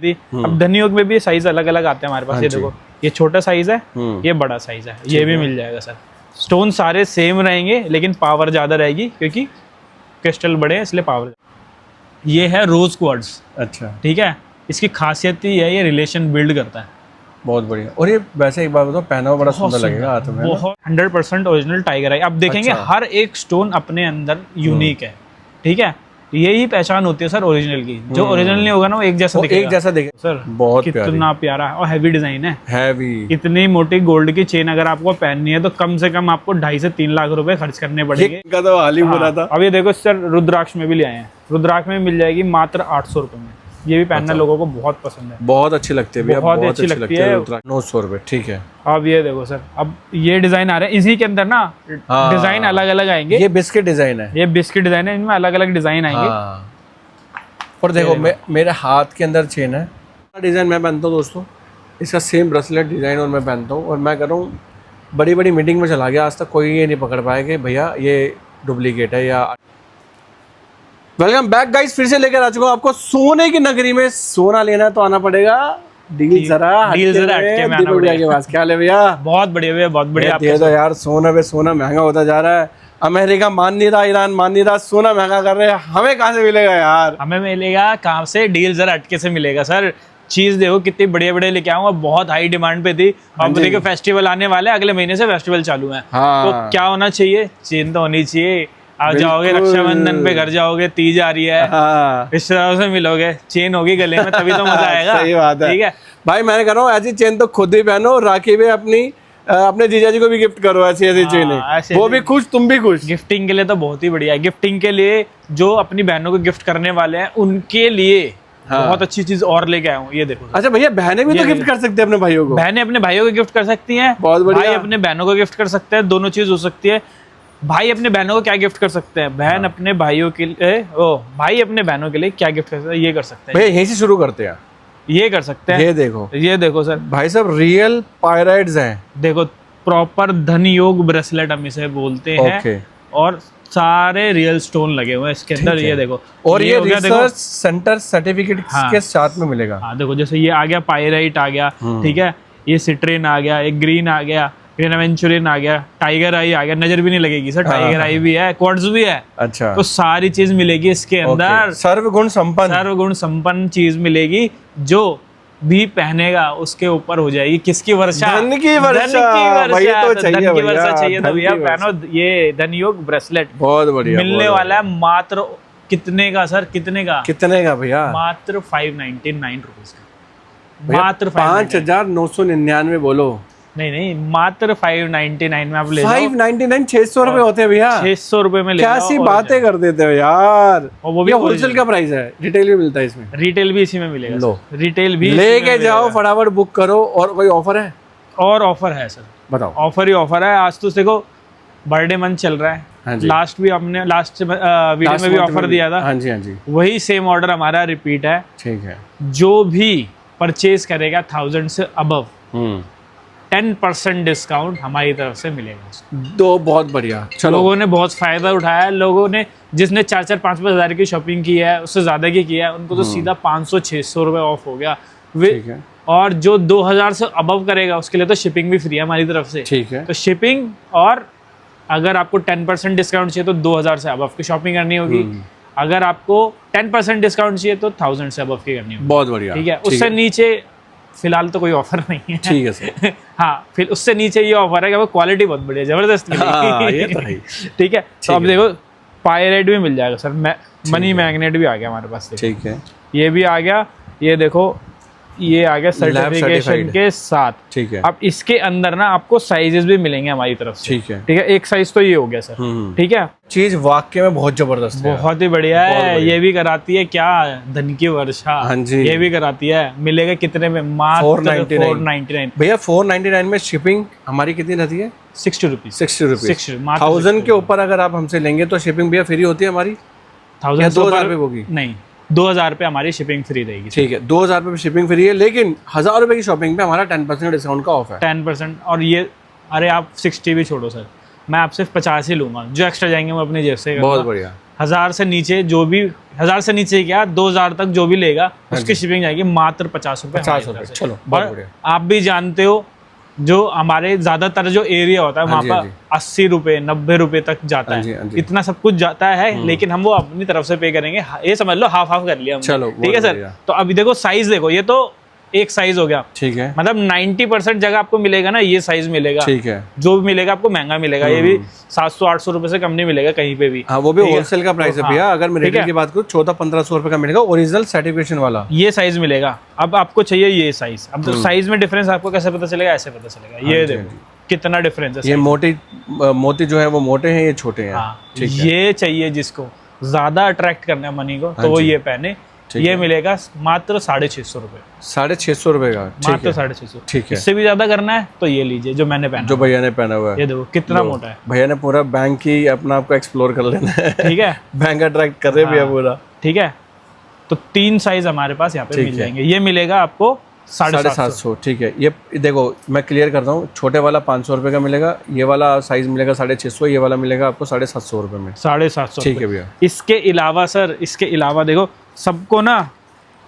थी। अब धनियोग में भी साइज अलग अलग आते हैं हमारे पास। ये देखो, ये छोटा साइज है, ये बड़ा साइज है, ये भी मिल जाएगा सर। स्टोन सारे सेम रहेंगे लेकिन पावर ज्यादा रहेगी क्योंकि क्रिस्टल बड़े हैं इसलिए पावर। ये है रोज क्वार्ट्ज। अच्छा, ठीक है, इसकी खासियत ही है ये रिलेशन बिल्ड करता है। बहुत बढ़िया। और ये वैसे एक बात बताओ, पहना हुआ बड़ा सुंदर लगेगा हाथ में। बहुत 100% ओरिजिनल टाइगर है। अब देखेंगे हर एक स्टोन अपने अंदर यूनिक है। ठीक है, यही पहचान होती है सर ओरिजिनल की। जो ओरिजिनल नहीं होगा ना वो एक जैसा दिखेगा। एक जैसा दिखेगा सर, बहुत कितना प्यारा है और हैवी डिजाइन है। हैवी। इतनी मोटी गोल्ड की चेन अगर आपको पहननी है तो कम से कम आपको 2.5 से 3 लाख रुपए खर्च करने पड़ेंगे। तो हाल ही बोला था। अब ये देखो सर, रुद्राक्ष में भी ले आए हैं। रुद्राक्ष में मिल जाएगी मात्र 800 रुपए में। ये भी पहनना लोगों को बहुत पसंद है, बहुत अच्छी लगती है भैया, बहुत अच्छी लगती है। 900 रुपए। ठीक है। अब ये देखो सर, अब ये डिजाइन आ रहे हैं इसी के अंदर ना, डिजाइन अलग अलग आएंगे। ये बिस्किट डिजाइन है, ये बिस्किट डिजाइन है, इनमें अलग अलग डिजाइन आएंगे। और देखो मेरे हाथ के अंदर चेन है, डिजाइन मैं पहनता हूँ दोस्तों, इसका सेम ब्रेसलेट डिजाइन और मैं पहनता हूँ। और मैं कर रहा हूँ बड़ी बड़ी मीटिंग में चला गया, आज तक कोई ये नहीं पकड़ पाया कि भैया ये डुप्लीकेट है या। वेलकम बैक गाइस, फिर से लेकर आ चुका हूँ आपको सोने की नगरी में। सोना लेना है तो आना पड़ेगा डील जरा हटके में आना पड़ेगा। क्या ले भैया? बहुत बढ़िया भैया, बहुत बढ़िया। दे दो यार, सोना पे सोना महंगा होता जा रहा है। अमेरिका मान नहीं रहा, ईरान मान नहीं रहा, सोना महंगा कर रहे हैं। हमें कहाँ से मिलेगा यार? हमें मिलेगा कहाँ से? डील जरा हटके से मिलेगा सर। चीज देखो कितनी बढ़िया बढ़िया लेके आऊंगा, बहुत हाई डिमांड पे थी। अब देखो फेस्टिवल आने वाले, अगले महीने से फेस्टिवल चालू है। तो क्या होना चाहिए? चेन तो होनी चाहिए। आप जाओगे रक्षाबंधन पे घर जाओगे, तीज आ रही है, रिश्तेदारों से मिलोगे, चेन होगी गले में, तभी तो मजा आएगा। सही बात है। ठीक है भाई, मैंने कह रहा हूँ ऐसी चेन तो खुद ही पहनो, राखी भी अपने जीजा जी को भी गिफ्ट करो ऐसी ऐसी चेनें। वो भी खुश, तुम भी खुश। गिफ्टिंग के लिए तो बहुत ही बढ़िया है। गिफ्टिंग के लिए जो अपनी बहनों को गिफ्ट करने वाले हैं उनके लिए बहुत अच्छी चीज और लेके आया हूँ। ये देखो। अच्छा भैया, बहनें भी तो गिफ्ट कर सकते हैं अपने भाइयों को? बहनें अपने भाइयों को गिफ्ट कर सकती हैं, बहुत बढ़िया। भाई अपने बहनों को गिफ्ट कर सकते हैं, दोनों चीज हो सकती है। भाई अपने बहनों को क्या गिफ्ट कर सकते हैं, बहन अपने भाइयों के लिए, भाई अपने बहनों के लिए क्या गिफ्ट कर सकते हैं, ये कर सकते हैं। भैया यहीं से शुरू करते हैं, ये कर सकते हैं। ये देखो सर, भाई साहब रियल पायराइड्स हैं। देखो, प्रॉपर धन योग ब्रेसलेट हम इसे बोलते हैं। और सारे रियल स्टोन लगे हुए हैं इसके अंदर। ये देखो, और ये रिसर्च सेंटर सर्टिफिकेट के साथ में मिलेगा। हाँ देखो, जैसे ये आ गया पायराइट आ गया, ठीक है, ये सिट्रेन आ गया, एक ग्रीन आ गया, ग्रीन एवेंचुरिन आ गया, टाइगर आई आ गया। नजर भी नहीं लगेगी सर, टाइगर आई भी है, क्वार्ट्ज भी है। अच्छा, तो सारी चीज मिलेगी इसके अंदर। सर्वगुण संपन्न चीज मिलेगी। जो भी पहनेगा उसके ऊपर हो जाएगी किसकी वर्षा? धन की वर्षा चाहिए तो भैया पहनो ये धन योग ब्रेसलेट। बहुत बढ़िया। मिलने वाला है मात्र कितने का सर? कितने का भैया? मात्र 599 रुपीज का। मात्र 5,999 बोलो। नहीं, मात्र 599 में आप ले 599 600 रुपए होते हैं भैया। 600 रुपए में ले कैसी बातें कर देते हो यार। और वो भी होलसेल का प्राइस है, रिटेल भी मिलता है इसमें? रिटेल भी इसी में मिलेगा। लो, रिटेल भी लेके जाओ, फटाफट बुक करो। और कोई ऑफर है? और ऑफर है सर, बताओ। ऑफर ही ऑफर है। आज तो देखो बर्थडे मंथ चल रहा है। लास्ट वीडियो में भी ऑफर दिया था। हाँ जी। वही सेम ऑर्डर हमारा रिपीट है। ठीक है। जो भी परचेज करेगा 1000 से अबव 10% डिस्काउंट हमारी तरफ से मिलेगा। तो बहुत बढ़िया। चलो, लोगों ने बहुत फायदा उठाया है। लोगों ने जिसने 4-4, 5-5 हजार की शॉपिंग की है, उससे ज्यादा की किया है, उनको तो सीधा 500-600 रुपए ऑफ हो गया। और जो 2000 से अबव करेगा उसके लिए तो शिपिंग भी फ्री है हमारी तरफ से। ठीक है। तो शिपिंग, और अगर आपको 10% डिस्काउंट चाहिए तो 2000 से अबव की शॉपिंग करनी होगी। अगर आपको 10% डिस्काउंट चाहिए तो 1000 से अबव की करनी होगी। बहुत बढ़िया। ठीक है। उससे नीचे फिलहाल तो कोई ऑफर नहीं है। ठीक है सर। हाँ, फिर उससे नीचे ये ऑफर है कि वो क्वालिटी बहुत बढ़िया, जबरदस्त मिलेगी। ये तो है। ठीक है। तो अब देखो, पायरेट भी मिल जाएगा सर, मनी मैग्नेट भी आ गया हमारे पास। ठीक है। ये भी आ गया। ये देखो, ये आ गया सर्टिफिकेशन के साथ। ठीक है। अब इसके अंदर ना आपको साइजेस भी मिलेंगे हमारी तरफ से। ठीक है। ठीक है, एक साइज तो ये हो गया सर। ठीक है। चीज वाकई में बहुत जबरदस्त है, बहुत ही बढ़िया है। ये भी कराती है क्या? धन की वर्षा। हाँ जी। ये भी कराती है। मिलेगा कितने में? मात्र 499 भैया। 499 में शिपिंग हमारी कितनी रहती है? 60 रुपीज। 60 रुपीज। 1000 के ऊपर अगर आप हमसे लेंगे तो शिपिंग भैया फ्री होती है हमारी? 2000 रुपए होगी? नहीं, 2000 रुपए हमारी शिपिंग फ्री रहेगी। ठीक है, 2000 रुपए शिपिंग फ्री है, लेकिन 1000 रुपए की शॉपिंग पे हमारा 10% डिस्काउंट का ऑफ है। 10%। और ये, अरे आप 60 भी छोड़ो सर, मैं आपसे 50 ही लूंगा। जो एक्स्ट्रा जाएंगे मैं अपनी जेब से। बहुत बढ़िया। 1000 से नीचे जो भी 1000 से नीचे क्या 2000 तक जो भी लेगा उसकी शिपिंग जाएगी मात्र 50 रुपए। 50 रुपए, चलो बहुत बढ़िया। आप भी जानते हो जो हमारे ज्यादातर जो एरिया होता है वहाँ पर 80 रुपए 90 रुपए तक जाता है, इतना सब कुछ जाता है, लेकिन हम वो अपनी तरफ से पे करेंगे। ये समझ लो हाफ हाफ कर लिया हमने। चलो ठीक है सर। तो अभी देखो साइज देखो, ये तो एक साइज हो गया, ठीक है, मतलब 90% जगह आपको मिलेगा ना ये साइज मिलेगा, ठीक है। जो भी मिलेगा आपको महंगा मिलेगा, ये भी 700-800 रुपए से कम नहीं मिलेगा कहीं पे भी। हाँ, वो भी होलसेल का प्राइस है भैया। अगर मैं रिटेल की बात करूँ 1400-1500 रुपए का मिलेगा, ओरिजिनल सर्टिफिकेशन वाला ये साइज मिलेगा। अब आपको चाहिए ये साइज, अब तो साइज में डिफरेंस आपको कैसे पता चलेगा, ऐसे पता चलेगा। ये देखो कितना डिफरेंस है। ये मोती जो है वो मोटे हैं, ये छोटे हैं। ये चाहिए जिसको ज्यादा अट्रैक्ट करना है मनी को तो वो ये पहने। ये मिलेगा मात्र 650 रुपए। 650 रुपए का, मात्र 650। ठीक है। इससे भी ज्यादा करना है तो ये लीजिए जो मैंने पहना, जो भैया ने पहना हुआ है। ये देखो कितना मोटा है। भैया ने पूरा बैंक ही अपना आपको एक्सप्लोर कर लेना है। ठीक है, बैंक अट्रैक्ट कर रहे भैया पूरा। ठीक है, तो 3 साइज हमारे पास यहाँ पे मिल जाएंगे। ये मिलेगा आपको 750। ठीक है। ये देखो मैं क्लियर करता हूँ, छोटे वाला 500 रुपए का मिलेगा, ये वाला साइज मिलेगा 650, ये वाला मिलेगा आपको 750 रुपए में। 750, ठीक है भैया। इसके अलावा सर, इसके अलावा देखो सबको ना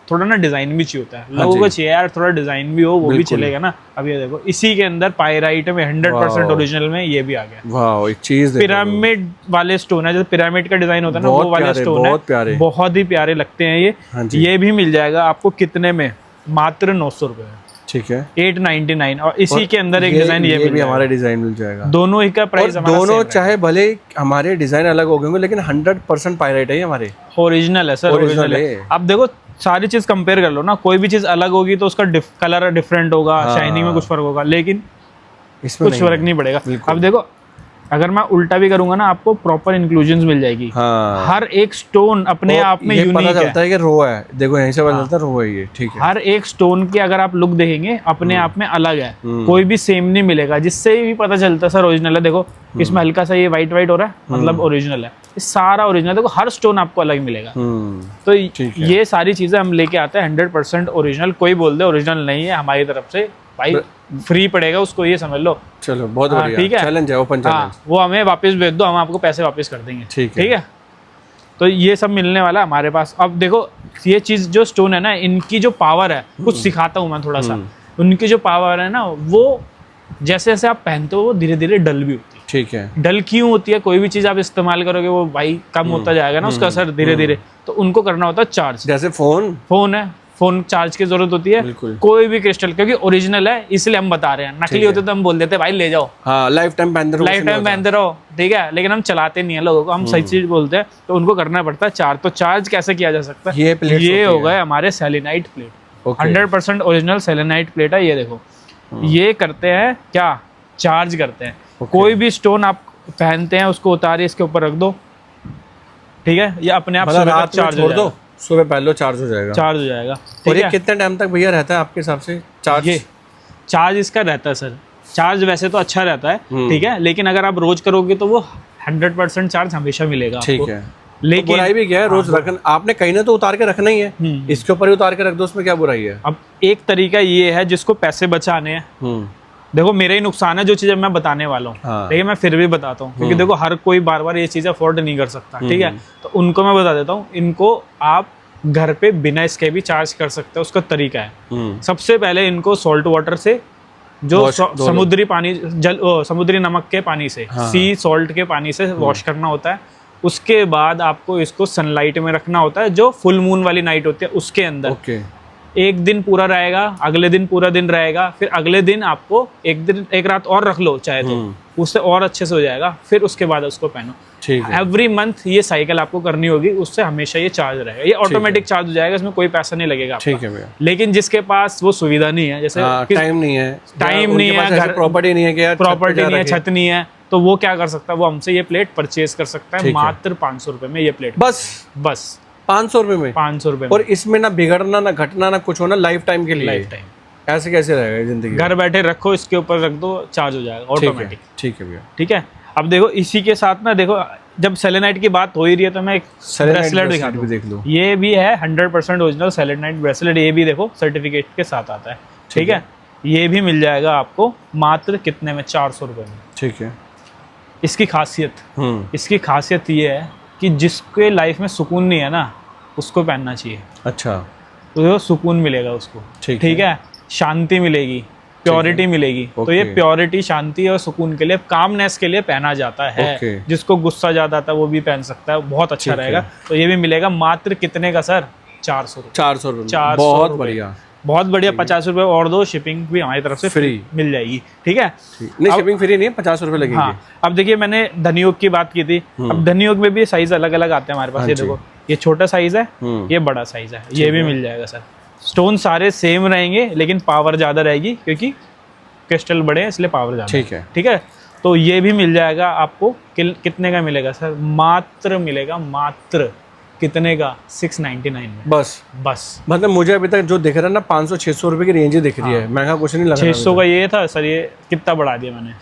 थोड़ा ना डिजाइन भी चाहिए होता है, लोगों को चाहिए यार थोड़ा डिजाइन भी हो, वो भी चलेगा ना। अब ये देखो इसी के अंदर पायराइट में 100% ओरिजिनल में ये भी आ गया। वाह, एक चीज पिरामिड वाले स्टोन है, जैसे पिरामिड का डिजाइन होता है ना, वो वाले स्टोन है, बहुत ही प्यारे लगते हैं ये। ये भी मिल जाएगा आपको कितने में, मात्र 900 रुपए में। ठीक है, 899। और इसी के अंदर एक डिजाइन ये भी हमारे डिजाइन मिल जाएगा। दोनों ही का प्राइस हमारा दोनों चाहे भले हमारे डिजाइन अलग हो गए होंगे, लेकिन 100% पायराइट है हमारे, ओरिजिनल है सर, ओरिजिनल है। अब देखो सारी चीज कंपेयर कर लो ना, कोई भी चीज अलग होगी तो उसका कलर डिफरेंट होगा, शाइनिंग में कुछ फर्क होगा, लेकिन इसमें कुछ फर्क नहीं पड़ेगा। अब देखो अगर मैं उल्टा भी करूंगा ना, आपको प्रॉपर इंक्लूजन्स मिल जाएगी। हर एक स्टोन अपने आप में यूनिक है। पता चलता है कि रो है, देखो यहीं से पता चलता है रो है ये। ठीक है, हर एक स्टोन की अगर आप लुक देखेंगे अपने आप में अलग है, कोई भी सेम नहीं मिलेगा, जिससे भी पता चलता है सर ओरिजिनल है। देखो इसमें हल्का सा ये व्हाइट हो रहा है, मतलब ओरिजिनल है, ये सारा ओरिजिनल। देखो हर स्टोन आपको अलग मिलेगा। तो ये सारी चीजें हम लेके आते हैं 100% ओरिजिनल। कोई बोल दे ओरिजिनल नहीं है, हमारी तरफ से भाई फ्री पड़ेगा उसको, ये समझ लो। चलो बहुत बढ़िया, ठीक है, चैलेंज है, ओपन चैलेंज। वो हमें वापस भेज दो, हम आपको पैसे वापस कर देंगे। ठीक है, तो ये सब मिलने वाला है हमारे पास। अब देखो ये चीज जो स्टोन है ना, इनकी जो पावर है, कुछ सिखाता हूँ मैं थोड़ा सा। उनकी जो पावर है ना, वो जैसे जैसे आप पहनते हो वो धीरे धीरे डल भी होती है। ठीक है, डल क्यों होती है? कोई भी चीज आप इस्तेमाल करोगे वो भाई कम होता जाएगा ना उसका असर धीरे धीरे, तो उनको करना होता है चार्ज। जैसे फोन है, फोन चार्ज की जरूरत होती है। कोई भी क्रिस्टल, क्योंकि ओरिजिनल है इसलिए हम बता रहे हैं, नकली होते तो हम बोल देते भाई ले जाओ, लाइफ टाइम पहनते रहो। ठीक है, लेकिन हम चलाते नहीं है लोगों को, हम सही चीज बोलते हैं, तो उनको करना पड़ता है चार्ज। तो चार्ज कैसे किया जा सकता है? ये हो गए हमारे selenite plate, 100% original selenite plate है। ये देखो ये करते हैं क्या, चार्ज करते हैं। कोई भी स्टोन आप पहनते हैं उसको उतारिए, इसके ऊपर रख दो, ठीक है, ये अपने आप चार्ज हो दो, सुबह पहले चार्ज हो जाएगा। और ये कितने टाइम तक भैया रहता है आपके हिसाब से चार्ज? ये चार्ज इसका रहता है सर, चार्ज वैसे तो अच्छा रहता है, ठीक है, लेकिन अगर आप रोज करोगे तो वो 100% चार्ज हमेशा मिलेगा। ठीक है, लेकिन बुराई भी क्या है, रोज रखना, आपने कहीं ना तो उतार के रखना ही है, इसके ऊपर ही उतार के रख दो, उसमें क्या बुराई है? अब एक तरीका ये है जिसको पैसे बचाने हैं, देखो मेरा ही नुकसान है जो चीजें मैं बताने वाला हूँ, लेकिन मैं फिर भी बताता हूँ, क्योंकि देखो हर कोई बार बार ये चीजें अफोर्ड नहीं कर सकता, ठीक है, तो उनको मैं बता देता हूँ। इनको आप घर पे बिना इसके भी चार्ज कर सकते हो, उसका तरीका है। सबसे पहले इनको सॉल्ट वाटर से, जो समुद्री पानी, समुद्री नमक के पानी से, सी सॉल्ट के पानी से वॉश करना होता है। उसके बाद आपको इसको सनलाइट में रखना होता है, जो फुल मून वाली नाइट होती है उसके अंदर। एक दिन पूरा रहेगा, अगले दिन पूरा दिन रहेगा, फिर अगले दिन आपको एक रात और रख लो चाहे तो, उससे और अच्छे से हो जाएगा। फिर उसके बाद उसको पहनो। एवरी मंथ ये साइकिल आपको करनी होगी, उससे हमेशा ये चार्ज रहेगा। ये ऑटोमेटिक चार्ज हो जाएगा, इसमें कोई पैसा नहीं लगेगा। ठीक है भैया। लेकिन जिसके पास वो सुविधा नहीं है, जैसे टाइम नहीं है, घर प्रॉपर्टी नहीं है, प्रॉपर्टी नहीं है, छत नहीं है, तो वो क्या कर सकता है, वो हमसे ये प्लेट परचेज कर सकता है मात्र 500 रुपए में। ये प्लेट बस 500 रुपए में, 500 रुपए। और इसमें ना बिगड़ना ना घटना ना कुछ होना, लाइफ टाइम के लिए, लाइफ टाइम। ऐसे कैसे रहेगा जिंदगी? घर बैठे रखो, इसके ऊपर रख दो, चार्ज हो जाएगा ऑटोमेटिक। ठीक है भैया, ठीक है। अब देखो इसी के साथ ना, देखो जब सेलेनाइट की बात हो ही रही है तो मैं एक ब्रेसलेट दिखा दूं, देख लो। ये भी है 100% ओरिजिनल सेलेनाइट ब्रेसलेट, ये भी देखो सर्टिफिकेट के साथ आता है। ठीक है, ये भी मिल जाएगा आपको मात्र कितने में, 400 रुपए में। ठीक है। इसकी खासियत ये है कि जिसके लाइफ में सुकून नहीं है ना उसको पहनना चाहिए। अच्छा, तो सुकून मिलेगा उसको, ठीक है, शांति मिलेगी, प्योरिटी मिलेगी। तो ये प्योरिटी, शांति और सुकून के लिए, कामनेस के लिए पहना जाता है। जिसको गुस्सा ज्यादा आता है वो भी पहन सकता है, बहुत अच्छा रहेगा। तो ये भी मिलेगा मात्र कितने का सर? 400 रुपये। 400 रुपये, बहुत बढ़िया, बहुत बढ़िया। 50 रुपये और दो, शिपिंग भी हमारी तरफ से फ्री मिल जाएगी। ठीक है, नहीं शिपिंग फ्री नहीं है, 50 रुपये लगेंगे। हाँ, अब देखिए मैंने धनियोग की बात की थी। अब धनियोग में भी साइज अलग अलग आते हैं हमारे पास। ये देखो, ये छोटा साइज है, ये बड़ा साइज है, ये भी मिल जाएगा सर। स्टोन सारे सेम रहेंगे लेकिन पावर ज्यादा रहेगी, क्योंकि क्रिस्टल बड़े हैं इसलिए पावर ज्यादा। ठीक है, ठीक है। तो ये भी मिल जाएगा आपको। कितने का मिलेगा सर? मात्र मिलेगा, मात्र कितने का? 699 में। बस मतलब मुझे अभी तक जो दिख रहा है ना 500-600 रुपए की रेंज ही दिख रही है, महंगा कुछ नहीं लग रहा। 600 का ये था सर, ये कितना बढ़ा दिया मैंने,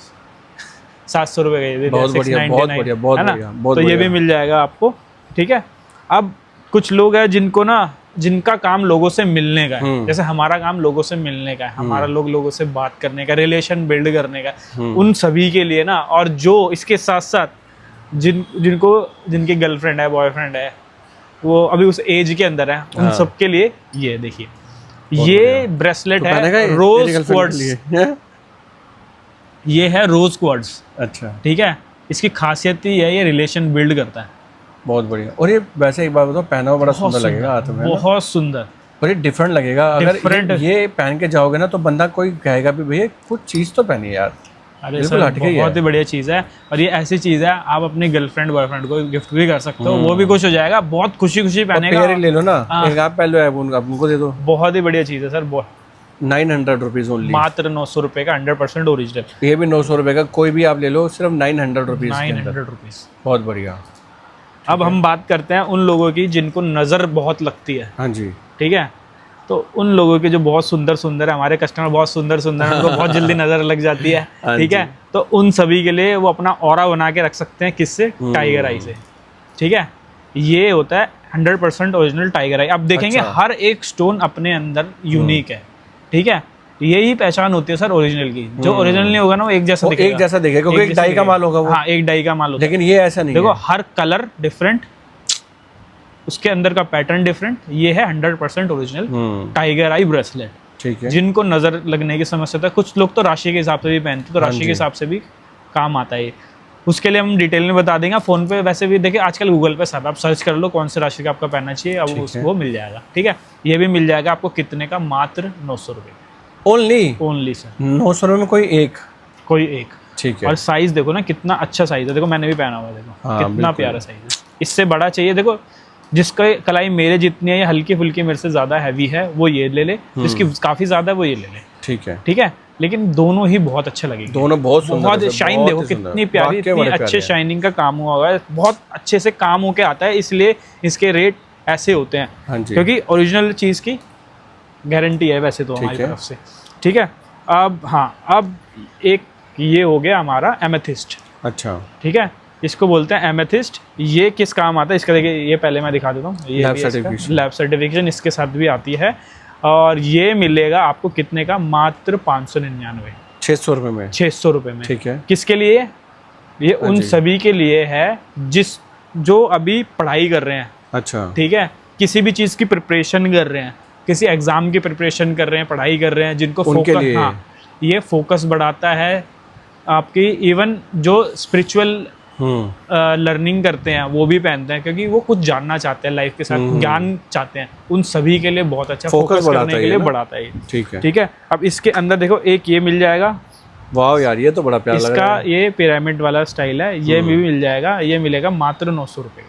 700 रुपये का ये दे दिया, बहुत बढ़िया, बहुत बढ़िया, बहुत बढ़िया। तो ये भी मिल जाएगा आपको। ठीक है। अब कुछ लोग हैं जिनको ना, जिनका काम लोगों से मिलने का है, जैसे हमारा काम लोगों से मिलने का है, हमारा लोगों से बात करने का, रिलेशन बिल्ड करने का, उन सभी के लिए ना, और जो इसके साथ साथ जिनकी गर्लफ्रेंड है, बॉयफ्रेंड है, वो अभी उस एज के अंदर है, उन सब के लिए ये देखिए, ये ब्रेसलेट है रोज क्वार्ट्ज। ये है रोज क्वार्ट्ज। अच्छा, ठीक है। इसकी खासियत ही है, ये रिलेशन बिल्ड करता है। बहुत बढ़िया। और ये वैसे एक बात बताओ, पहना हुआ बड़ा सुंदर लगेगा हाथ में, बहुत सुंदर, और ये डिफरेंट लगेगा। अगर ये पहन के जाओगे ना तो बंदा कोई कहेगा भी भैया कुछ चीज तो पहनी है यार। अरे सर, बहुत ही बढ़िया चीज़ है। और ये ऐसी चीज़ है, आप अपनी गर्लफ्रेंड बॉयफ्रेंड को गिफ्ट भी कर सकते हो, वो भी खुश हो जाएगा, बहुत खुशी खुशी पहनेगा। ले लो ना, एक आप पहन लो, उनको दे दो। बहुत ही बढ़िया चीज़ है सर। 900 रुपीज ओनली, मात्र 900 रुपये का, 100% ओरिजिनल। ये भी 900 रुपये का, कोई भी आप ले लो, सिर्फ 900 रुपीज। 900 रुपीज, बहुत बढ़िया। अब हम बात करते हैं उन लोगों की जिनको नज़र बहुत लगती है। हाँ जी। ठीक है। तो उन लोगों के जो बहुत सुंदर सुंदर है, हमारे कस्टमर बहुत सुंदर सुंदर है, उनको बहुत जल्दी नज़र लग जाती है। ठीक है। तो उन सभी के लिए वो अपना ऑरा बना के रख सकते हैं, किससे? टाइगर आई से। ठीक है। ये होता है 100% ओरिजिनल टाइगर आई। अब देखेंगे हर एक स्टोन अपने अंदर यूनिक है। ठीक है। यही पहचान होती है सर ओरिजिनल की। जो ओरिजिनल नहीं होगा ना वो एक जैसा दिखेगा, एक जैसा दिखेगा, क्योंकि एक डाई का माल होगा वो। हाँ, एक डाई का माल होगा, लेकिन ये ऐसा नहीं। देखो हर कलर डिफरेंट, उसके अंदर का पैटर्न डिफरेंट। ये है 100% ओरिजिनल टाइगर आई ब्रेसलेट। ठीक है। जिनको नजर लगने की समस्या होता है, कुछ लोग तो राशि के हिसाब से भी पहनते हैं, तो राशि के हिसाब से भी काम आता है। उसके लिए हम डिटेल में बता देंगे। फोन पे वैसे भी देखिए, आजकल गूगल पे सब आप सर्च कर लो कौन से राशि का आपका पहनना चाहिए, अब उसको मिल जाएगा। ठीक है। ये भी मिल जाएगा आपको कितने का? मात्र 900 रुपये ओनली सर। 900 रुपये में कोई एक। ठीक है। और साइज देखो ना, कितना अच्छा साइज है। देखो मैंने भी पहना हुआ है, देखो कितना प्यारा साइज है। इससे बड़ा चाहिए, देखो जिसका कलाई मेरे जितनी है, हल्की फुल्की मेरे से ज्यादा हैवी है, वो ये ले ले। जिसकी काफी ज्यादा है वो ये ले ले। ठीक है। ठीक है। लेकिन दोनों ही बहुत अच्छे लगेंगे, दोनों बहुत सुंदर, बहुत शाइन देखो कितनी प्यारी, इतनी अच्छे शाइनिंग का काम हुआ है, बहुत अच्छे से काम होके आता है, इसलिए इसके रेट ऐसे होते हैं। क्योंकि ओरिजिनल चीज की गारंटी है वैसे तो हमारी तरफ से। ठीक है। अब एक ये हो गया हमारा एमेथिस्ट। अच्छा। ठीक है। इसको बोलते हैं एमेथिस्ट। ये किस काम आता है इसका? देखिए, ये पहले मैं दिखा देता हूँ। ये लैब सर्टिफिकेशन इसके साथ भी आती है। और ये मिलेगा आपको कितने का? मात्र 599, 600 रुपये में। 600 रुपये में। ठीक है। किसके लिए? ये उन सभी के लिए है जो अभी पढ़ाई कर रहे हैं। अच्छा। ठीक है। किसी भी चीज़ की प्रिपरेशन कर रहे हैं, किसी एग्जाम की प्रिपरेशन कर रहे हैं, पढ़ाई कर रहे हैं, जिनको फोकस, हाँ, ये फोकस बढ़ाता है आपकी। इवन जो स्पिरिचुअल लर्निंग करते हैं वो भी पहनते हैं, क्योंकि वो कुछ जानना चाहते हैं, लाइफ के साथ ज्ञान चाहते हैं, उन सभी के लिए बहुत अच्छा फोकस करने के लिए बढ़ाता है। ठीक है। ठीक है। अब इसके अंदर देखो, एक ये मिल जाएगा। वाह यार, ये तो बड़ा प्यारा लग रहा है। इसका ये पिरामिड वाला स्टाइल है, ये भी मिल जाएगा। ये मिलेगा मात्र 900 रुपये।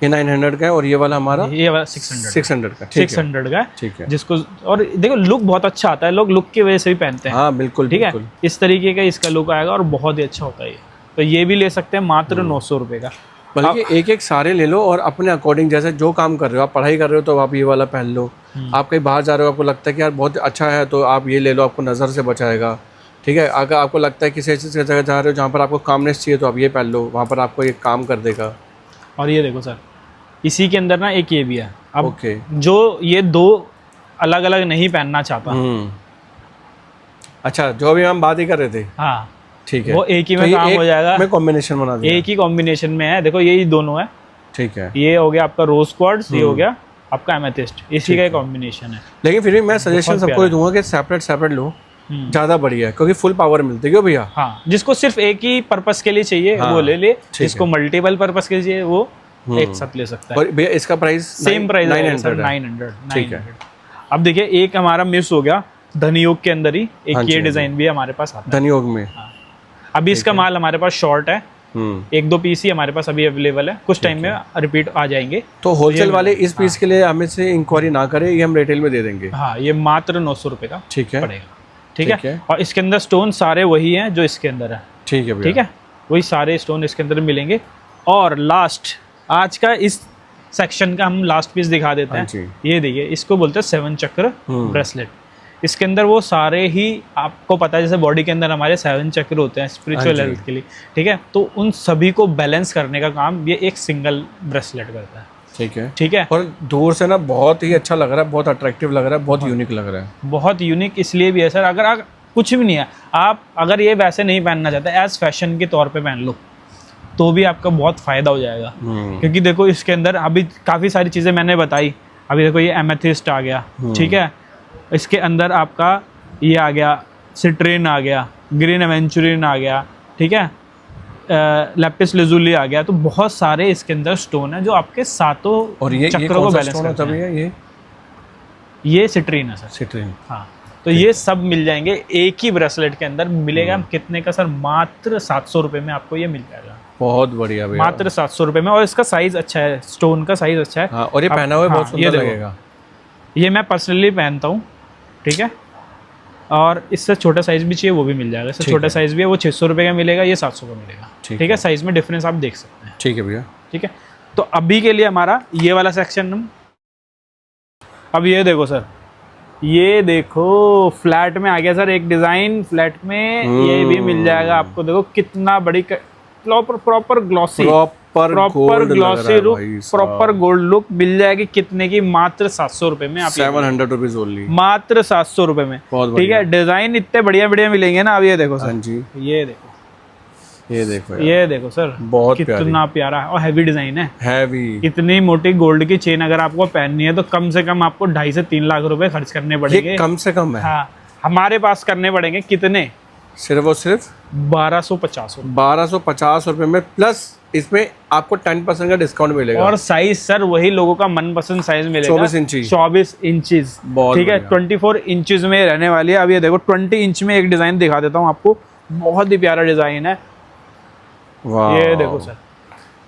ये 900 का है, और ये वाला हमारा, ये वाला 600 का। 600 का। ठीक है। जिसको, और देखो लुक बहुत अच्छा आता है, लोग लुक की वजह से भी पहनते हैं। हाँ बिल्कुल। ठीक है। इस तरीके का इसका लुक आएगा और बहुत ही अच्छा होता है। तो ये भी ले सकते हैं मात्र 900 रुपये का। बल्कि एक सारे ले लो और अपने अकॉर्डिंग, जैसे जो काम कर रहे हो, आप पढ़ाई कर रहे हो तो आप ये वाला पहन लो। आप कहीं बाहर जा रहे हो, आपको लगता है कि यार बहुत अच्छा है, तो आप ये ले लो, आपको नज़र से बचाएगा। ठीक है। अगर आपको लगता है किसी ऐसी जगह जा रहे हो जहाँ पर आपको कामनेस चाहिए, तो आप ये पहन लो, वहाँ पर आपको ये काम कर देगा। और ये देखो सर, इसी के अंदर ना एक ये भी है। अब जो ये दो अलग अलग नहीं पहनना चाहता। अच्छा, जो अभी हम बात ही कर रहे थे। हाँ, ठीक है। वो एक ही में काम हो जाएगा। मैं कॉम्बिनेशन बना दूंगा। एक ही कॉम्बिनेशन में है। देखो यही दोनों है। ठीक है, ये हो गया आपका रोज क्वार्ट्ज, ये हो गया आपका एमेथिस्ट, इसी का कॉम्बिनेशन है। लेकिन फिर भी मैं सजेशन सबको दूंगा कि सेपरेट लो, ज्यादा बढ़िया है, क्योंकि फुल पावर मिलती है। क्यों भैया? हाँ, जिसको सिर्फ एक ही पर्पस के लिए चाहिए वो ले ले, जिसको मल्टीपल पर्पस के लिए चाहिए वो एक साथ ले सकता है। और भैया इसका प्राइस सेम प्राइस है 900। ठीक है। अब देखिए एक हमारा मिस हो गया धनयोग के अंदर ही, एक ये डिजाइन भी हमारे पास आता है धनयोग में। अभी इसका माल हमारे पास शॉर्ट है, 1-2 पीस ही हमारे पास अभी अवेलेबल है, कुछ टाइम में रिपीट आ जाएंगे। तो होलसेल वाले इस पीस के लिए हमें से इंक्वायरी ना करें, ये हम रिटेल में दे देंगे। हाँ, ये मात्र 900 रुपए का ठीक है पड़ेगा। ठीक है। और इसके अंदर स्टोन सारे वही हैं जो इसके अंदर है। ठीक है, ठीक है, वही सारे स्टोन इसके अंदर मिलेंगे। और लास्ट आज का इस सेक्शन का हम लास्ट पीस दिखा देते हैं। ये देखिए, इसको बोलते हैं 7 चक्र ब्रेसलेट। इसके अंदर वो सारे ही आपको पता है, जैसे बॉडी के अंदर हमारे 7 चक्र होते हैं स्पिरिचुअल हेल्थ के लिए। ठीक है, तो उन सभी को बैलेंस करने का काम ये एक सिंगल ब्रेसलेट करता है। ठीक है, ठीक है। और दूर से ना बहुत ही अच्छा लग रहा है, बहुत अट्रैक्टिव लग रहा है, बहुत यूनिक लग रहा है। बहुत यूनिक इसलिए भी है सर, अगर आप कुछ भी नहीं है, आप अगर ये वैसे नहीं पहनना चाहते, एज फैशन के तौर पे पहन लो तो भी आपका बहुत फायदा हो जाएगा। क्योंकि देखो इसके अंदर अभी काफ़ी सारी चीज़ें मैंने बताई। अभी देखो ये एमेथिस्ट आ गया, ठीक है, इसके अंदर आपका ये आ गया, सिट्रेन आ गया, ग्रीन एवेंचुरिन आ गया, ठीक है, लैपिस लजुली आ गया। तो बहुत सारे इसके अंदर स्टोन है जो आपके सातों और ये चक्रों को बैलेंस करते हैं। ये सिट्रीन है सर, सिट्रीन। हाँ, तो ये सब मिल जाएंगे एक ही ब्रेसलेट के अंदर। मिलेगा कितने का सर? मात्र 700 रुपये में आपको ये मिल जाएगा। बहुत बढ़िया भैया, मात्र 700 रुपये में। और इसका साइज अच्छा है, स्टोन का साइज अच्छा है। हाँ, और ये पहना हुआ बहुत सुंदर लगेगा। ये मैं पर्सनली पहनता हूँ, ठीक है। और इससे छोटा साइज भी चाहिए वो भी मिल जाएगा। इससे छोटा साइज भी है, वो 600 रुपये का मिलेगा, ये 700 का मिलेगा। ठीक है, साइज में डिफरेंस आप देख सकते हैं। ठीक है भैया। ठीक है, तो अभी के लिए हमारा ये वाला सेक्शन। अब ये देखो सर, ये देखो फ्लैट में आ गया सर एक डिजाइन, फ्लैट में ये भी मिल जाएगा आपको। देखो कितना बड़ी proper glossy, proper glossy look, proper gold look मिल जाएगी। कितने की? मात्र 700 रुपए में। आप 700 रुपीज ओनली, मात्र 700 रुपए में। ठीक है, डिजाइन इतने बढ़िया बढ़िया मिलेंगे ना। अब ये देखो सर, जी ये देखो, ये देखो सर, बहुत कितना प्यारा है और हैवी डिजाइन है। हैवी, इतनी मोटी गोल्ड की चेन अगर आपको पहननी है तो कम से कम आपको 2.5 से 3 लाख रुपए खर्च करने पड़ेंगे। कम से कम है। हाँ, हमारे पास करने पड़ेंगे कितने? सिर्फ और सिर्फ 1250 रुपए में, प्लस इसमें आपको 10% का डिस्काउंट मिलेगा। और साइज सर वही लोगों का मनपसंद साइज मिलेगा, 24 इंचेस। ठीक है, 24 इंचेस में रहने वाली है। अब ये देखो 20 इंच में एक डिजाइन दिखा देता हूँ आपको, बहुत ही प्यारा डिजाइन है। ये देखो सर,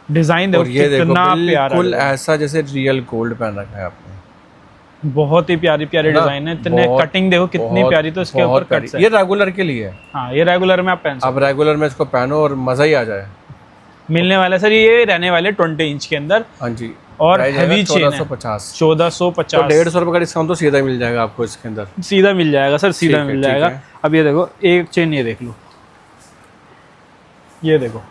डिजाइन देखो कितना प्यारा, बिल्कुल ऐसा जैसे रियल गोल्ड पहन रखा है आपने। बहुत ही प्यारी प्यारी डिजाइन है। इतने कटिंग देखो कितनी प्यारी, तो इसके ऊपर कट्स है। ये रेगुलर के लिए है। हाँ, ये रेगुलर में आप पहन सकते हैं। अब रेगुलर में इसको पहनो और मजा ही आ जाए। मिलने वाला सर ये रहने वाले 20 इंच के अंदर। हाँ जी, और हैवी चेन है 1450। तो 150 रुपए का डिस्काउंट तो सीधा मिल जाएगा आपको इसके अंदर, सीधा मिल जाएगा सर, सीधा मिल जाएगा। अब ये देखो एक चेन, ये देख लो, ये देखो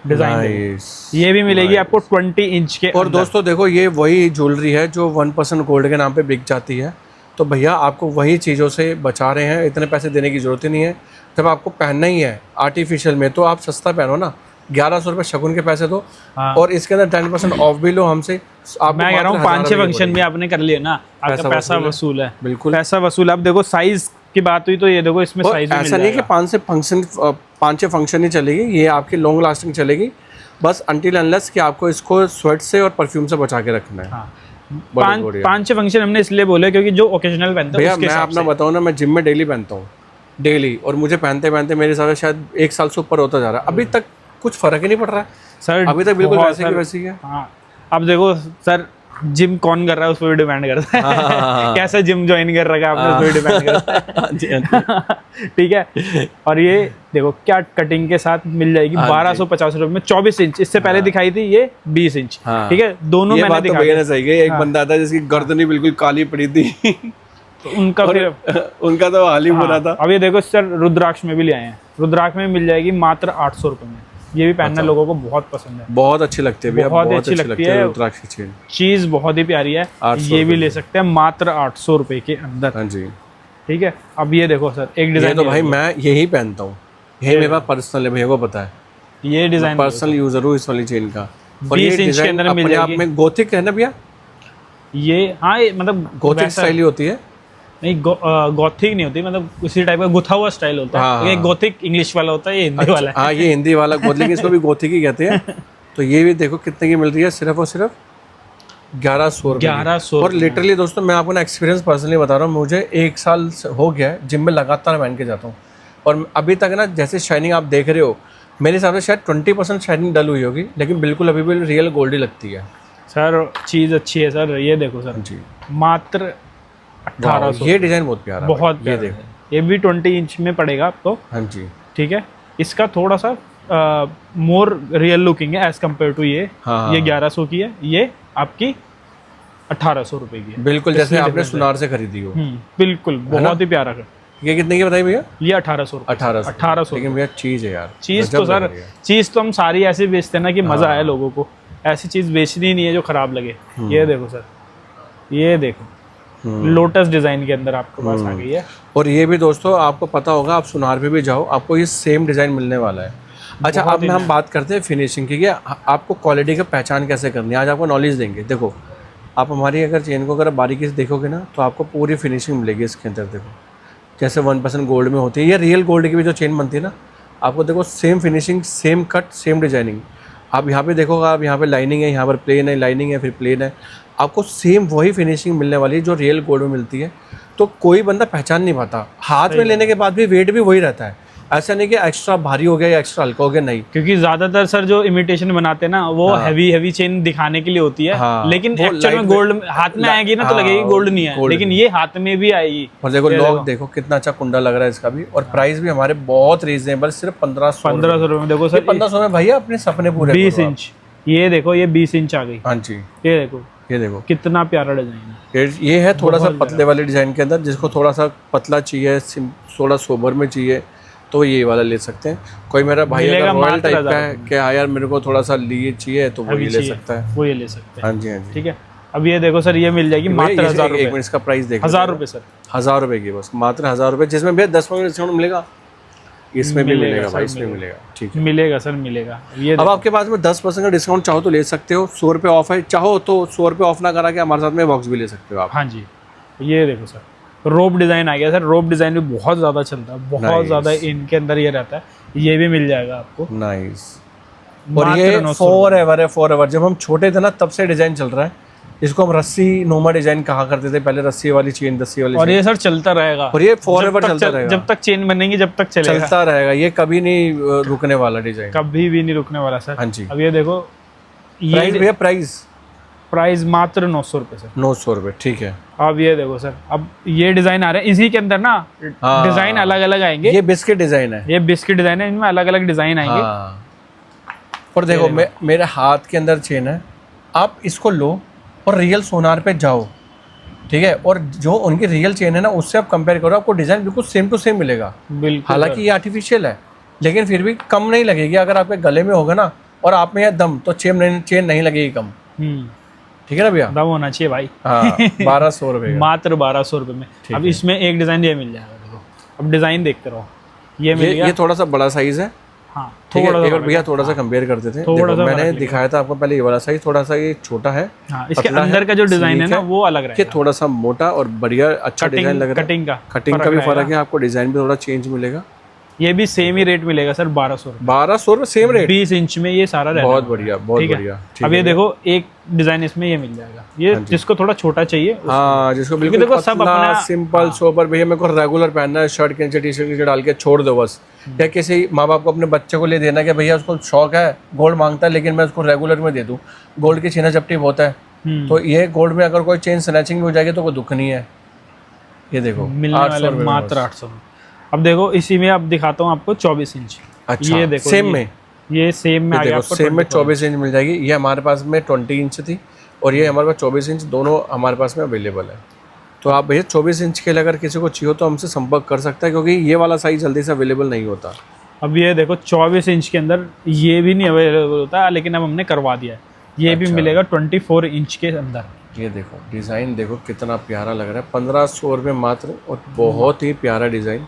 डिजाइन, ये भी मिलेगी आपको 20 इंच के। और दोस्तों देखो, ये वही ज्वेलरी है जो 1% गोल्ड के नाम पे बिक जाती है। तो भैया आपको वही चीज़ों से बचा रहे हैं, इतने पैसे देने की जरूरत ही नहीं है। जब आपको पहनना ही है आर्टिफिशियल में तो आप सस्ता पहनो ना, 1100 रुपये शगुन के पैसे दो। हाँ। और इसके अंदर 10% ऑफ भी लो हमसे। मैं कह रहा हूँ 5-6 फंक्शन भी आपने कर लिए ना, आपका पैसा वसूल है। बिल्कुल पैसा वसूल। अब देखो साइज की बात हुई तो ये देखो इसमें साइज ऐसा नहीं कि 5-6 फंक्शन ही चलेगी, ये आपकी लॉन्ग लास्टिंग चलेगी। बस अनटिल अनलेस कि आपको इसको स्वेट से और परफ्यूम से बचा के रखना है। हाँ। 5-6 फंक्शन हमने इसलिए बोले क्योंकि जो ओकेजनल पहनते हैं। मैं अपना बताऊँ ना, मैं जिम में डेली पहनता हूँ, डेली। और मुझे पहनते पहनते मेरे साथ शायद 1 साल से ऊपर होता जा रहा है, अभी तक कुछ फर्क ही नहीं पड़ रहा है सर। अभी तक बिल्कुल वैसे की वैसी है। हाँ, अब देखो सर, जिम कौन कर रहा है उस पर डिपेंड करता है। कैसा जिम ज्वाइन कर रखा है आपने, उस पर डिपेंड करता है। ठीक है, और ये देखो क्या कटिंग के साथ मिल जाएगी 1250 रुपए में। 24 इंच इससे पहले दिखाई थी, ये 20 इंच। ठीक है, दोनों मैंने दिखाया। सही है, एक बंदा था जिसकी गर्दनी बिल्कुल काली पड़ी थी, तो उनका फिर उनका तो हाल ही बुरा था। अब ये देखो सर, रुद्राक्ष में भी ले आए हैं। रुद्राक्ष में मिल जाएगी मात्र 800 रुपए में। ये भी पहनना लोगों को बहुत पसंद है, बहुत अच्छी लगती है, बहुत अच्छी लगती है। रुद्राक्ष की चेन, चीज बहुत ही प्यारी है। ये भी ले सकते हैं मात्र 800 रुपए के अंदर। हाँ जी, ठीक है। अब ये देखो सर, एक डिजाइन तो भाई मैं यही पहनता हूँ, यही मेरे पास पर्सनल है, भैया को पता है। ये डिजाइन पर्सनल यूजर हूँ इस वाली चेन का। और ये 20 इंच के डिजाइन अंदर मिल अपने आप जाएगी। में गोथिक है ना भैया, ये हाँ ये मतलब गोथिक वैसा- स्टाइल ही होती है। नहीं गॉथिक नहीं होती, मतलब उसी टाइप का गुथा हुआ स्टाइल होता है। हाँ, ये हाँ। गॉथिक इंग्लिश वाला होता है, ये हिंदी वाला है। हाँ ये हिंदी वाला गोथ, लेकिन इसको भी गोथिक ही कहते हैं। तो ये भी देखो कितने की मिल रही है, सिर्फ और सिर्फ 1100 रुपये की। 1100 और लिटरली दोस्तों मैं आपको ना एक्सपीरियंस पर्सनली बता रहा हूँ, मुझे 1 साल हो गया है जिम में लगातार पहन के जाता हूँ, और अभी तक ना जैसे शाइनिंग आप देख रहे हो, मेरे हिसाब से शायद 20% शाइनिंग डल हुई होगी, लेकिन बिल्कुल अभी भी रियल गोल्ड ही लगती है सर। चीज़ अच्छी है सर, ये देखो सर, जी। मात्र 1800। ये डिज़ाइन बहुत प्यारा है बहुत भाई, प्यारा है। ये भी 20 इंच में पड़ेगा आपको, हाँ जी। ठीक है। इसका थोड़ा सा मोर रियल लुकिंग है एज कम्पेयर टू ये। हाँ, ये 1100 की है, ये आपकी 1800 रुपए की है। बिल्कुल जैसे आपने सुनार से खरीदी हो। बिल्कुल बहुत ही प्यारा है। ये कितने की बताई भैया? ये 1800 1800। लेकिन भैया चीज़ है यार, चीज़ तो सर, चीज़ तो हम सारी ऐसे बेचते हैं ना कि मज़ा आए लोगों को। ऐसी चीज़ बेचनी नहीं है जो खराब लगे। ये देखो सर, ये देखो लोटस डिज़ाइन के अंदर आपके पास आ गई है। और ये भी दोस्तों आपको पता होगा, आप सुनार पे भी जाओ आपको ये सेम डिज़ाइन मिलने वाला है। अच्छा अब हम बात करते हैं फिनिशिंग की, कि आपको क्वालिटी का पहचान कैसे करनी है, आज आपको नॉलेज देंगे। देखो आप हमारी अगर चेन को अगर बारीकी से देखोगे ना, तो आपको पूरी फिनिशिंग मिलेगी इसके अंदर। देखो जैसे 1% गोल्ड में होती है, या रियल गोल्ड की भी जो चेन बनती है ना, आपको देखो same finishing, same cut, same designing. आप यहाँ पे देखोगे, आप यहाँ पे लाइनिंग है, यहाँ पर प्लेन है, लाइनिंग है, फिर प्लेन है, आपको सेम वही फिनिशिंग मिलने वाली है जो रियल गोल्ड में मिलती है। तो कोई बंदा पहचान नहीं पाता, हाथ में लेने के बाद भी वेट भी वही रहता है। ऐसा नहीं कि एक्स्ट्रा भारी हो गया या एक्स्ट्रा हल्का हो गया, नहीं। क्योंकि ज्यादातर सर जो इमिटेशन बनाते हैं ना, वो हैवी चेन दिखाने के लिए होती है। लेकिन एक्चुअल में गोल्ड हाथ में आएगी ना, तो लगेगी गोल्ड नहीं है, लेकिन ये हाथ में भी आएगी। और देखो लॉक देखो कितना अच्छा कुंडा लग रहा है इसका भी, और प्राइस भी हमारे बहुत रीजनेबल, सिर्फ 1500 रुपए में। देखो सर 1500 में भैया अपने सपने पूरे 20 इंच, ये देखो ये 20 इंच आ गई। हाँ जी, ये देखो कितना प्यारा डिजाइन है। ये है थोड़ा सा पतले वाले डिजाइन के अंदर, जिसको थोड़ा सा पतला चाहिए, थोड़ा सोबर में चाहिए, तो ये वाला ले सकते हैं। कोई मेरा भाई अगर रॉयल टाइप का है कि हाँ यार मेरे को थोड़ा सा लिए चाहिए, तो वो ये ले सकता है, वो ये ले सकते हैं। हाँ जी, हाँ जी। ठीक है, अब ये देखो सर, ये मिल जाएगी मात्र 1000 रुपए। एक मिनट इसका प्राइस देखो, 1000 रुपए सर, 1000 रुपए की, बस मात्र 1000 रुपए, जिसमें भैया 10% डिस्काउंट मिलेगा। इसमें भी मिलेगा भाई, इसमें मिलेगा, ठीक है, मिलेगा सर, मिलेगा। ये अब आपके पास में 10% का डिस्काउंट चाहो तो ले सकते हो, 100 रुपये ऑफ है, चाहो तो 100 रुपये ऑफ ना करा के हमारे साथ में बॉक्स भी ले सकते हो आप। हाँ जी, ये देखो सर, रोप डिजाइन आ गया सर। रोप डिजाइन भी बहुत ज्यादा चलता है, बहुत ज्यादा इनके अंदर ये रहता है। ये भी मिल जाएगा आपको, नाइस। और ये फॉरएवर है, फॉरएवर। जब हम छोटे थे ना, तब से डिजाइन चल रहा है। इसको हम रस्सी नोमा डिजाइन कहा करते थे पहले, रस्सी वाली चेन, रस्सी वाली। और ये सर चलता रहेगा, और ये फॉरएवर चलता रहेगा, जब तक चेन बनेगी जब तक चलता रहेगा। ये कभी नहीं रुकने वाला डिजाइन, कभी भी नहीं रुकने वाला सर। हाँ जी। अब ये देखो, प्राइस भैया, प्राइस मात्र 900 रुपए सर, 900 रुपये, ठीक है। अब ये देखो सर, अब ये डिजाइन आ रहे हैं, इसी के अंदर ना डिजाइन अलग अलग आएंगे। ये बिस्किट डिजाइन है, ये बिस्किट डिजाइन है, इनमें अलग अलग डिजाइन आएंगे। और देखो मेरे हाथ के अंदर चेन है, आप इसको लो और रियल सोनार पे जाओ, ठीक है, और जो उनकी रियल चेन है ना, उससे आप कंपेयर करो, आपको डिजाइन बिल्कुल सेम टू सेम मिलेगा। बिल्कुल, हालांकि ये आर्टिफिशियल है, लेकिन फिर भी कम नहीं लगेगी। अगर आपके गले में होगा ना और आप में यह दम, तो चेन नहीं लगेगी कम, ठीक है ना भैया? दम होना चाहिए भाई। हाँ, 1200 रुपये, मात्र 1200 रुपये में। अब इसमें एक डिजाइन ये मिल जाएगा, देखो अब डिजाइन देखते रहो। ये थोड़ा सा बड़ा साइज है, हाँ, थोड़ा सा भैया, थोड़ा सा कंपेयर करते थे। मैंने दिखाया था आपको पहले ये वाला साइज, थोड़ा सा ये छोटा है। हाँ, इसके अंदर का जो डिजाइन है ना, वो अलग रहेगा, थोड़ा सा मोटा और बढ़िया अच्छा डिजाइन लग रहा है। कटिंग का भी फर्क है, आपको डिजाइन भी थोड़ा चेंज मिलेगा। ये भी सेम ही रेट मिलेगा सर, 1200 रुपये सेम रेट, 20 इंच में ये सारा रहेगा। बहुत बढ़िया, बहुत बढ़िया। अब ये देखो, एक डिजाइन इसमें ये मिल जाएगा, ये जिसको थोड़ा छोटा चाहिए, हाँ, जिसको बिल्कुल देखो सब अपना सिंपल सोबर, भैया मेरे को रेगुलर पहनना है, शर्ट के नीचे टी-शर्ट नीचे डाल के छोड़ दो बस। या किसी माँ बाप को अपने बच्चे को ले देना कि भैया उसको शौक है, गोल्ड मांगता है, लेकिन मैं उसको रेगुलर में दे दूँ, गोल्ड की छीना झपटी बहुत है, तो ये गोल्ड में अगर कोई चेन स्नैचिंग भी हो जाएगी तो कोई दुख नहीं है। ये देखो मात्र 800। अब देखो इसी में अब दिखाता हूँ आपको 24 इंच। अच्छा, ये देखो सेम में, ये सेम में आ गया आपको, सेम में 24 इंच मिल जाएगी। ये हमारे पास में 20 इंच थी और ये हमारे पास 24 इंच, दोनों हमारे पास में अवेलेबल है। तो आप भैया 24 इंच के लिए अगर किसी को चाहिए तो हमसे संपर्क कर सकता है, क्योंकि ये वाला साइज जल्दी से अवेलेबल नहीं होता। अब ये देखो 24 इंच के अंदर ये भी नहीं अवेलेबल होता, लेकिन अब हमने करवा दिया है। ये भी मिलेगा 24 इंच के अंदर। ये देखो डिज़ाइन देखो कितना प्यारा लग रहा है, 1500 रुपये मात्र, और बहुत ही प्यारा डिज़ाइन।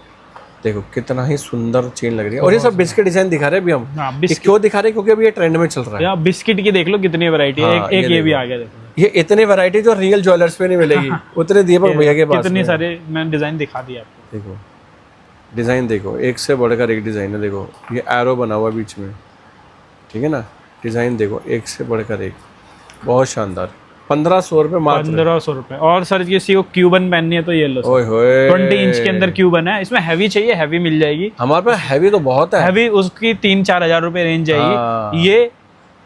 देखो कितना ही सुंदर चेन लग रही है। और ये सब बिस्किट डिजाइन दिखा रहे हैं अभी हम। हाँ, ये बिस्किट क्यों दिखा रहे हैं? क्योंकि अभी ये ट्रेंड में चल रहा है। यार बिस्किट की देख लो कितनी वैरायटी है। हाँ, एक ये ये भी आ गया देखो। ये इतनी वैरायटी जो रियल ज्वेलर्स पे नहीं मिलेगी उतने दीपक भैया के पास कितने में। सारे मैंने डिजाइन दिखा दिया आपको। देखो डिजाइन देखो, एक से बढ़कर एक डिजाइन है। देखो ये एरो बना हुआ बीच में, ठीक है ना। डिजाइन देखो एक से बढ़कर एक, बहुत शानदार। 1500 रुपये मात्र। 1500 रुपए। और सर किसी को क्यूबन पहननी है तो ये लो। ओए होए 20 इंच के अंदर क्यूबन है। इसमें हैवी चाहिए, हैवी मिल जाएगी। हमारे पास हैवी तो बहुत है। हैवी उसकी 3-4 हजार रुपए रेंज हाँ। जाएगी। ये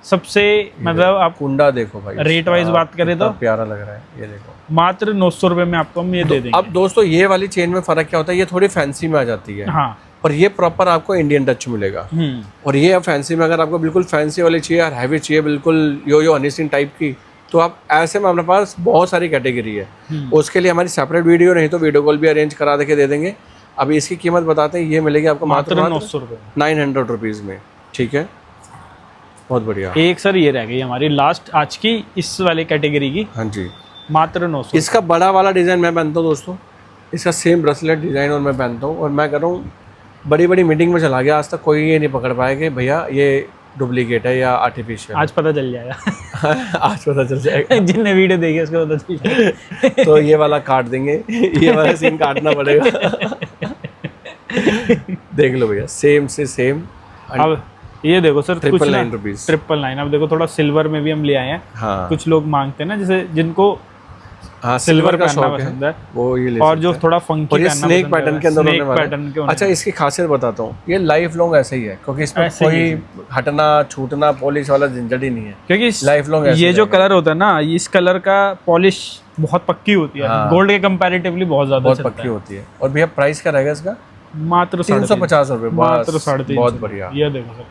सबसे मतलब आप कुंडा देखो भाई, रेट वाइज बात करें तो प्यारा लग रहा है। ये देखो मात्र 900 रुपए में आपको हम ये दे देंगे। अब दोस्तों ये वाली चेन में फर्क क्या होता है, ये थोड़ी फैंसी में आ जाती है। हाँ। और ये प्रॉपर आपको इंडियन टच मिलेगा। और ये फैंसी में अगर आपको बिल्कुल फैंसी वाली चाहिए और हैवी चाहिए, बिल्कुल यो हनी सिंह टाइप की, तो आप ऐसे में हमारे पास बहुत सारी कैटेगरी है। उसके लिए हमारी सेपरेट वीडियो, नहीं तो वीडियो कॉल भी अरेंज करा के दे देंगे। अभी इसकी कीमत बताते हैं, ये मिलेगी आपको मात्र 900 रुपए, 900 रुपीज़ में। ठीक है, बहुत बढ़िया। एक सर ये रह गई हमारी लास्ट आज की इस वाले कैटेगरी की। हाँ जी, मात्र 900। इसका बड़ा वाला डिज़ाइन मैं पहनता हूँ दोस्तों, इसका सेम ब्रेसलेट डिज़ाइन और मैं पहनता हूँ। और मैं कर रहा हूँ बड़ी बड़ी मीटिंग में चला गया, आज तक कोई ये नहीं पकड़ पाया कि भैया ये डुप्लीकेट है या आर्टिफिशियल। आज पता चल जाएगा। आज पता चल जाएगा। जिनने वीडियो देखी उसको पता चल जाएगा। तो ये वाला काट देंगे, ये वाला सीन काटना पड़ेगा। देख लो भैया, सेम से सेम। अब ये देखो सर, 999 रुपीज़। 999। अब देखो थोड़ा सिल्वर में भी हम ले आए हैं। हाँ, कुछ लोग मांगते हैं ना, जैसे जिनको हाँ सिल्वर का पहनना शौक पसंद है, वो ये ले और जो सकते हैं। थोड़ा फंकी और ये पहनना स्नेक पसंद है, पैटर्न के अंदर होने स्नेक वाला पैटर्न के है। होने अच्छा, इसकी खासियत बताता हूँ, ये लाइफ लॉन्ग ऐसा ही है, क्योंकि इसमें ऐसे ही कोई हटना छूटना पॉलिश वाला झंझट ही नहीं है। क्योंकि लाइफ लॉन्ग ये जो कलर होता है ना, इस कलर का पॉलिश बहुत पक्की होती है। हाँ। गोल्ड के कंपैरेटिवली बहुत ज्यादा बहुत चलता पक्की होती है। और भैया प्राइस क्या रहेगा इसका? है। मात्र 350 रुपये, मात्र 350। बहुत बढ़िया। ये देखो सर,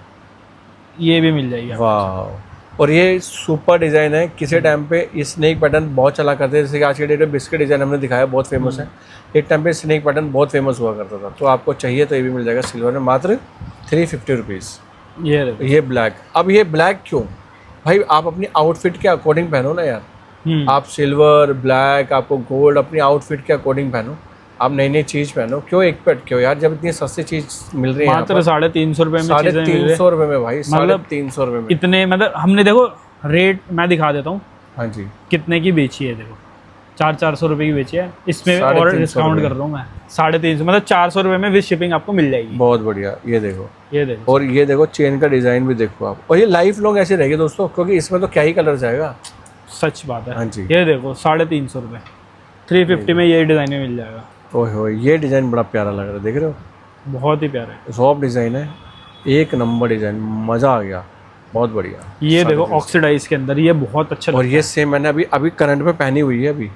ये भी मिल जाएगी। वाह, और ये सुपर डिज़ाइन है। किसी टाइम पे इस स्नेक पैटर्न बहुत चला करते थे, जैसे कि आज के डेट में बिस्किट डिज़ाइन हमने दिखाया, बहुत फेमस है। एक टाइम पे स्नेक पैटर्न बहुत फेमस हुआ करता था। तो आपको चाहिए तो ये भी मिल जाएगा सिल्वर में, मात्र 350 रुपीज़। ये देखो। ये ब्लैक। अब ये ब्लैक क्यों भाई? आप अपनी आउटफिट के अकॉर्डिंग पहनो ना यार। आप सिल्वर, ब्लैक, आपको गोल्ड, अपनी आउटफिट के अकॉर्डिंग पहनो। आप नई नई चीज़ पहनो। क्यों एक पेट क्यों यार, जब इतनी सस्ती चीज़ मिल रही है। मात्र 350 रुपए में 350 रुपये में भाई, 350 रुपये में। इतने मतलब हमने देखो रेट मैं दिखा देता हूँ हाँ जी, कितने की बेची है। देखो 400 रुपए की बेची है। इसमें और डिस्काउंट कर रहा हूँ मैं 350, मतलब 400 रुपए में विद शिपिंग आपको मिल जाएगी। बहुत बढ़िया। ये देखो, ये देखो। और ये देखो चेन का डिज़ाइन भी देखो आप। और ये लाइफ लॉन्ग ऐसे रहेगी दोस्तों, क्योंकि इसमें तो क्या ही कलर जाएगा। सच बात है। हाँ जी, ये देखो 350 रुपए, 350 में ये डिज़ाइन में मिल जाएगा। ओए होए, ये डिज़ाइन बड़ा प्यारा लग रहा है, देख रहे हो? बहुत ही प्यारा है। सॉफ्ट डिज़ाइन है, एक नंबर डिज़ाइन, मज़ा आ गया, बहुत बढ़िया। ये देखो ऑक्सीडाइज के अंदर, ये बहुत अच्छा और ये सेम मैंने अभी करंट में पहनी हुई है अभी।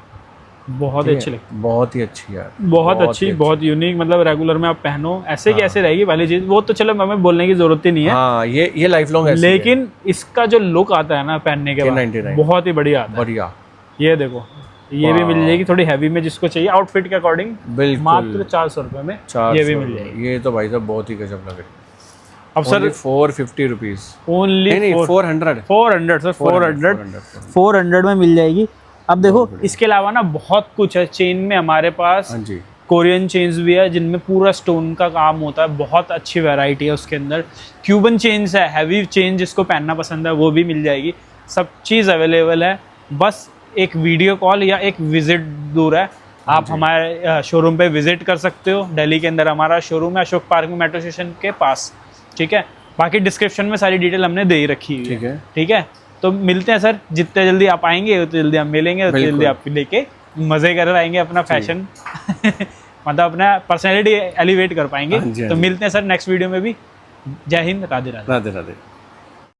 बहुत ही अच्छी लगती बहुत ही अच्छी यार, है, बहुत अच्छी, बहुत यूनिक। मतलब रेगुलर में आप पहनो ऐसे की ऐसे रहेगी वाली चीज़। वो तो चलो हमें बोलने की जरूरत ही नहीं है। हाँ, ये लाइफ लॉन्ग है। लेकिन इसका जो लुक आता है ना पहनने के बाद, 99 बहुत ही बढ़िया आता है। बढ़िया। ये देखो, ये भी मिल जाएगी थोड़ी हैवी में, जिसको चाहिए आउटफिट के अकॉर्डिंग। बिल्कुल, मात्र 400 रुपए में ये भी मिल जाएगी। ये तो भाई साहब बहुत ही गजब लग रही है। अब सर 450 रुपीज़ ओनली, नहीं 400 सर 400 में मिल जाएगी। अब देखो इसके अलावा ना बहुत कुछ है चेन में हमारे पास। हाँ जी, कोरियन चेन्स भी है जिनमें पूरा स्टोन का काम होता है, बहुत अच्छी वैरायटी है उसके अंदर। क्यूबन चेन्स है, हैवी चेन जिसको पहनना पसंद है वो भी मिल जाएगी। सब चीज़ अवेलेबल है, बस एक वीडियो कॉल या एक विजिट दूर है। आप हमारे शोरूम पे विजिट कर सकते हो। दिल्ली के अंदर हमारा शोरूम है, अशोक पार्क में, मेट्रो स्टेशन के पास। ठीक है, बाकी डिस्क्रिप्शन में सारी डिटेल हमने दे ही रखी हुई है। ठीक है, तो मिलते हैं सर। जितने जल्दी आप आएंगे उतने जल्दी हम मिलेंगे, उतने जल्दी आप लेके मज़े कर आएंगे, अपना फैशन मतलब अपना पर्सनैलिटी एलिवेट कर पाएंगे। तो मिलते हैं सर नेक्स्ट वीडियो में भी। जय हिंद, राधे राधे। राधे राधे।